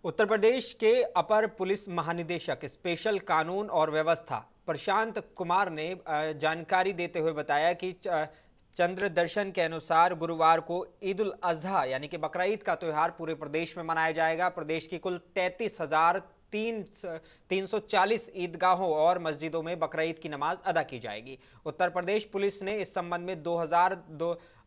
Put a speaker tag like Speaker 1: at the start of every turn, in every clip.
Speaker 1: उत्तर प्रदेश के अपर पुलिस महानिदेशक स्पेशल कानून और व्यवस्था प्रशांत कुमार ने जानकारी देते हुए बताया कि चंद्र दर्शन के अनुसार गुरुवार को ईद उल अजहा यानी कि बकरा ईद का त्यौहार पूरे प्रदेश में मनाया जाएगा। प्रदेश की कुल 33,340 ईदगाहों और मस्जिदों में बकरा ईद की नमाज अदा की जाएगी। उत्तर प्रदेश पुलिस ने इस संबंध में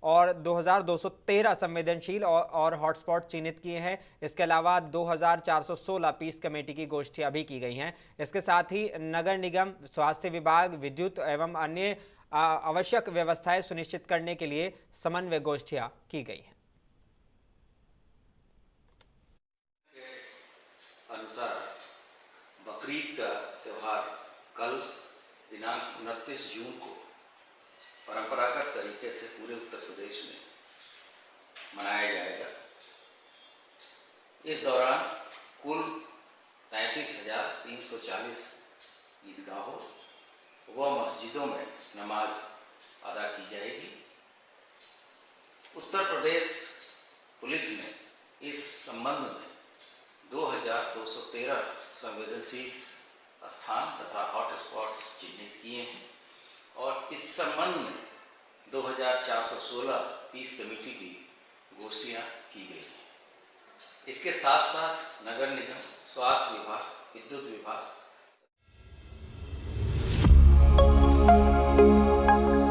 Speaker 1: 2213 संवेदनशील और हॉटस्पॉट चिन्हित किए हैं। इसके अलावा 2416 पीस कमेटी की गोष्ठियां भी की गई हैं। इसके साथ ही नगर निगम, स्वास्थ्य विभाग, विद्युत एवं अन्य आवश्यक व्यवस्थाएं सुनिश्चित करने के लिए समन्वय गोष्ठियां की गई हैं।
Speaker 2: अनुसार बकरीद का त्यौहार कल दिनांक 29 जून को परंपरागत तरीके से पूरे उत्तर प्रदेश में मनाया जाएगा। इस दौरान कुल 33,340 ईदगाहों व मस्जिदों में नमाज अदा की जाएगी। उत्तर प्रदेश पुलिस ने इस संबंध में 2213 संवेदनशील स्थान तथा हॉटस्पॉट्स चिन्हित किए हैं और इस संबंध में 2416 पीस कमेटी की गोष्ठियां की गई हैं। इसके साथ साथ नगर निगम, स्वास्थ्य विभाग, विद्युत विभाग